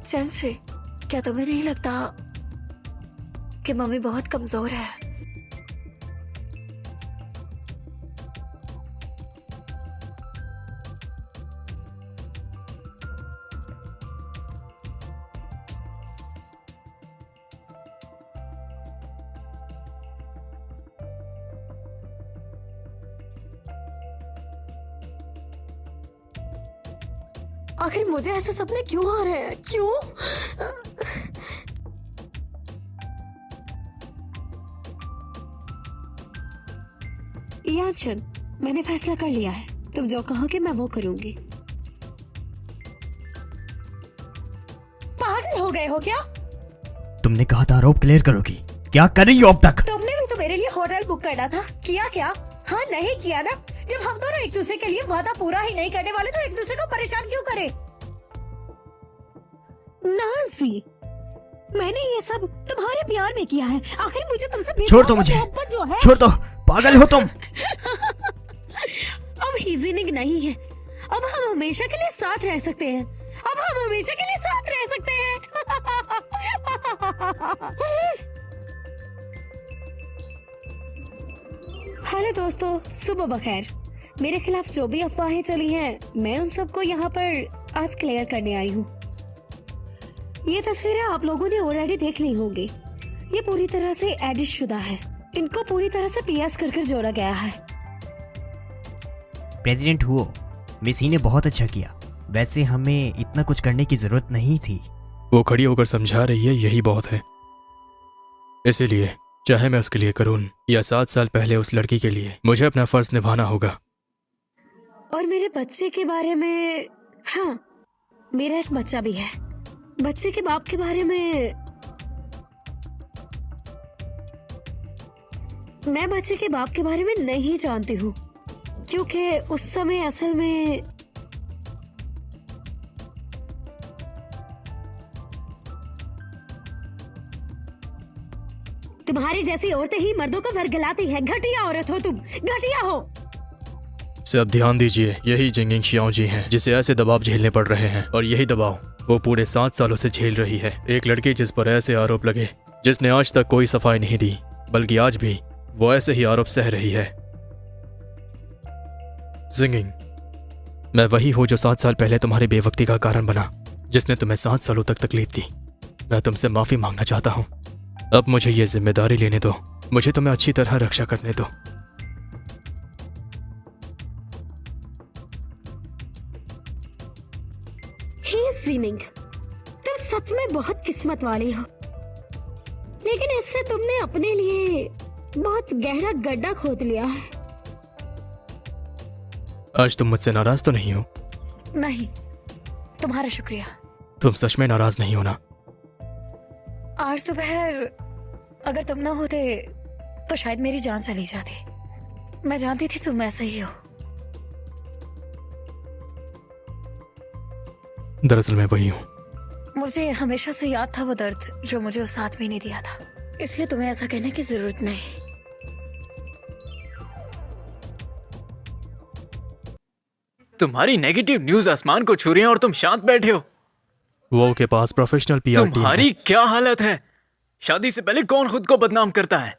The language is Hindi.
चंद्र, क्या तुम्हें नहीं लगता कि मम्मी बहुत कमजोर है? आखिर मुझे ऐसे सपने क्यों आ रहे हैं? क्यों? याचन, मैंने फैसला कर लिया है। तुम जो कहोगे मैं वो करूंगी। पागल हो गए हो क्या? तुमने कहा था आरोप क्लियर करोगी, क्या कर रही हो अब तक? तुमने भी तो मेरे लिए होटल बुक करना था, किया क्या? हाँ, नहीं किया ना? जब हम दोनों एक दूसरे के लिए वादा पूरा ही नहीं करने वाले तो एक दूसरे को परेशान क्यों करें? नाज़ी, मैंने ये सब तुम्हारे प्यार में किया है। आखिर मुझे तुमसे छोड़ दो मुझे, मोहब्बत जो है। छोड़ दो, पागल हो तुम। अब हीजिंग नहीं है, अब हम हमेशा के लिए साथ रह सकते हैं। अब हम हमेशा के लिए साथ रह सकते हैं। हेलो दोस्तों, सुबह बखैर। मेरे खिलाफ जो भी अफवाहें चली हैं, मैं उन सबको यहाँ पर आज क्लियर करने आई हूँ। ये तस्वीरें आप लोगों ने ऑलरेडी देख ली होंगी। ये पूरी तरह से एडिट शुदा है। इनको पूरी तरह से पीएस कर जोड़ा गया है। प्रेसिडेंट हुओ, मिस ही ने बहुत अच्छा किया। वैसे हमें इतना कुछ करने की जरूरत नहीं थी। वो खड़ी होकर समझा रही है, यही बहुत है। इसीलिए चाहे मैं उसके लिए करूँ या 7 साल पहले उस लड़की के लिए, मुझे अपना फर्ज निभाना होगा। और मेरे बच्चे के बारे में, हाँ, मेरा एक बच्चा भी है। बच्चे के बाप के बारे में, मैं बच्चे के बाप के बारे में नहीं जानती हूँ, क्योंकि उस समय असल में तुम्हारी जैसी औरतें ही मर्दों को वर्गलाती हैं। घटिया औरत हो तुम, घटिया हो। सब ध्यान दीजिए, यही जिंगिंग शियाओ जी हैं जिसे ऐसे दबाव झेलने पड़ रहे हैं, और यही दबाव वो पूरे 7 सालों से झेल रही है। एक लड़की जिस पर ऐसे आरोप लगे, जिसने आज तक कोई सफाई नहीं दी, बल्कि आज भी वो ऐसे ही आरोप सह रही है। जिंगिंग, मैं वही हूँ जो 7 साल पहले तुम्हारी बेवक्ती का कारण बना, जिसने तुम्हें 7 सालों तक तकलीफ दी। मैं तुमसे माफी मांगना चाहता हूँ। अब मुझे ये जिम्मेदारी लेने दो, मुझे तुम्हें अच्छी तरह रक्षा करने दो। जीनिंग, तुम सच में बहुत किस्मत वाली हो, लेकिन इससे तुमने अपने लिए बहुत गहरा गड्ढा खोद लिया है। आज तुम मुझसे नाराज तो नहीं हो? नहीं, तुम्हारा शुक्रिया। तुम सच में नाराज नहीं हो ना? आज दोपहर अगर तुम ना होते तो शायद मेरी जान चली जाती। मैं जानती थी तुम ऐसे ही हो। दरअसल मैं वही हूँ। मुझे हमेशा से याद था वो दर्द जो मुझे उस आदमी ने दिया था, इसलिए तुम्हें ऐसा कहने की जरूरत नहीं। तुम्हारी नेगेटिव न्यूज आसमान को छू रही है और तुम शांत बैठे हो। वो के पास प्रोफेशनल पीआर टीम है। तुम्हारी क्या हालत है? शादी से पहले कौन खुद को बदनाम करता है?